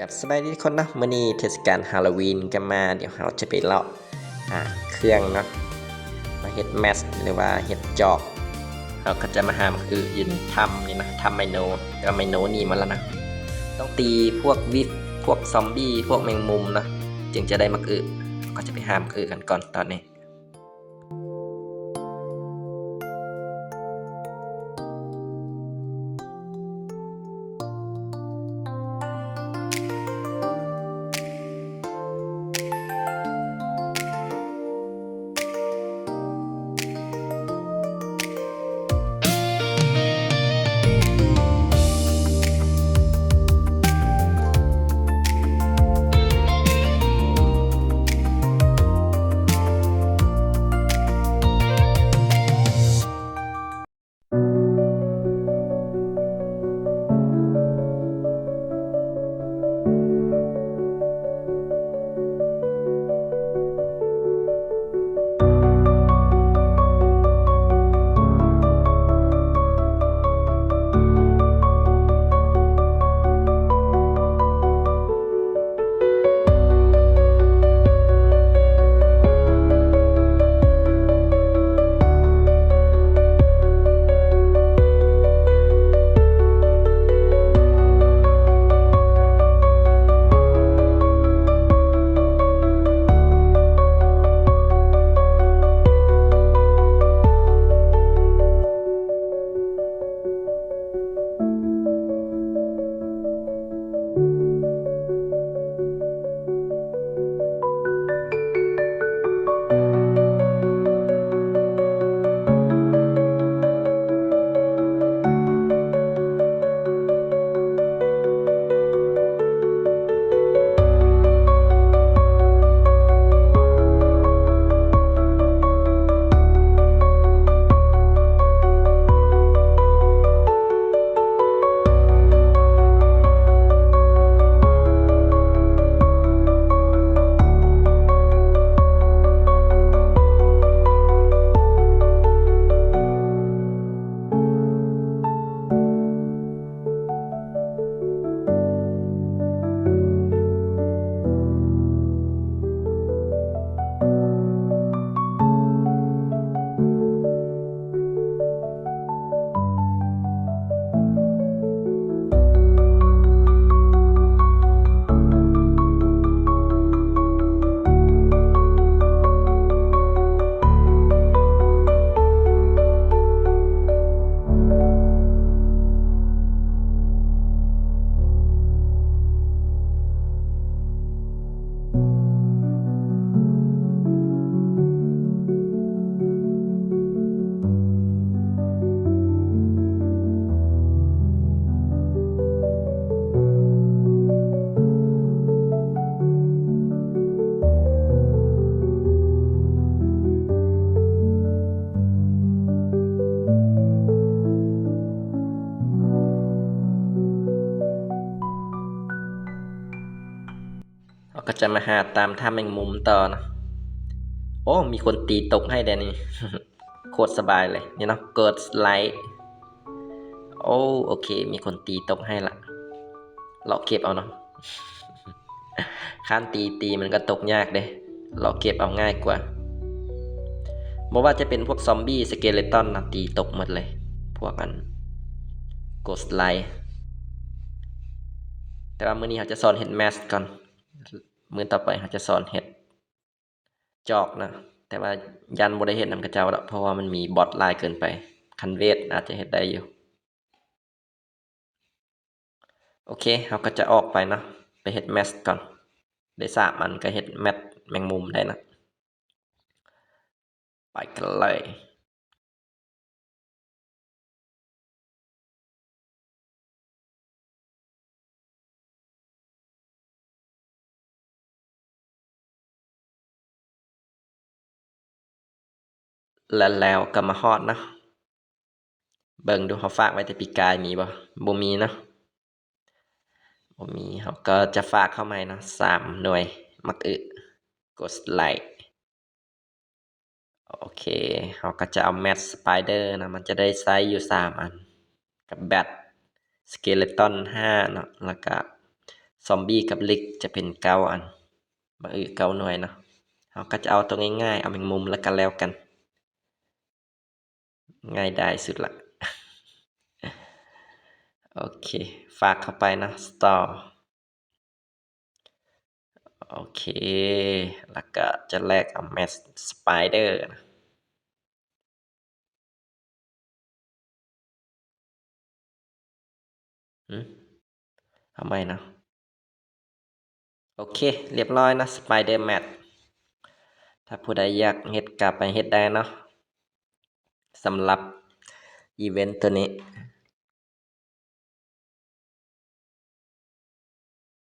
กับสบายดีทุกคนเนาะมื้อนี้เทศกาลฮาโลวีนกันมาเดี๋ยวเราจะไปเลาะเครื่องเนาะมาเฮ็ดแมสหรือว่าเฮ็ดจอกเราก็จะมาหามันคือยืนทำนี่นะทำไมโนแต่ว่าไมโนนี่มาแล้วนะต้องตีพวกวิฟพวกซอมบี้พวกแมงมุมเนาะจึงจะได้มักก็จะไปหามคือกันก่อนตอนนี้เราก็จะมาหาตามถ้ำแมงมุมต่อนะโอ้มีคนตีตกให้แดนี่ โคตรสบายเลยนี่เนาะเกิดสไลด์โอเคมีคนตีตกให้ละเราเก็บเอาเนาะ ข้านตีมันก็ตกยากเด้เราเก็บเอาง่ายกว่าบอกว่าจะเป็นพวกซอมบี้สเกเลตันนะตีตกหมดเลยพวกอันโกสไลด์แต่ว่ามื้อนี้เราจะสอนเห็ดแมสก่อนมื้อต่อไปเราจะสอนเห็ดจอกนะแต่ว่ายันบ่ได้เห็ดนำกระเจ้าแล้วเพราะว่ามันมีบอทหลายเกินไปคันเวทอาจจะเห็ดได้อยู่โอเคเราก็จะออกไปนะไปเห็ดแมสก่อนได้3อันก็เห็ดแมสแมงมุมได้นะไปกันเลยแล้วก็มาฮอดนะเบิ่งดูเขาฝากไว้แต่ปีกายมีบ่มีเนาะบ่มีเขาก็จะฝากเข้ามาเนาะ3หน่วยมักกดไลค์โอเคเขาก็จะเอาแมทสไปเดอร์นะมันจะได้ไซส์อยู่3อันกับแบทสเกเลตัน5เนาะแล้วก็ ซอมบี้กับลิกจะเป็นเก้าอันเก้าหน่วยเนาะเราก็จะเอาตัวง่ายๆเอาแมงมุมแล้วกันแล้วกันง่ายได้สุดละโอเคฝากเข้าไปนะสตอร์โอเคแล้วก็จะแลกเอาแมสสไปเดอร์นะทำไมนะโอเคเรียบร้อยนะสไปเดอร์แมทถ้าผู้ใดอยากเฮ็ดกลับไปเฮ็ดได้เนาะสำหรับอีเวนต์ตัวนี้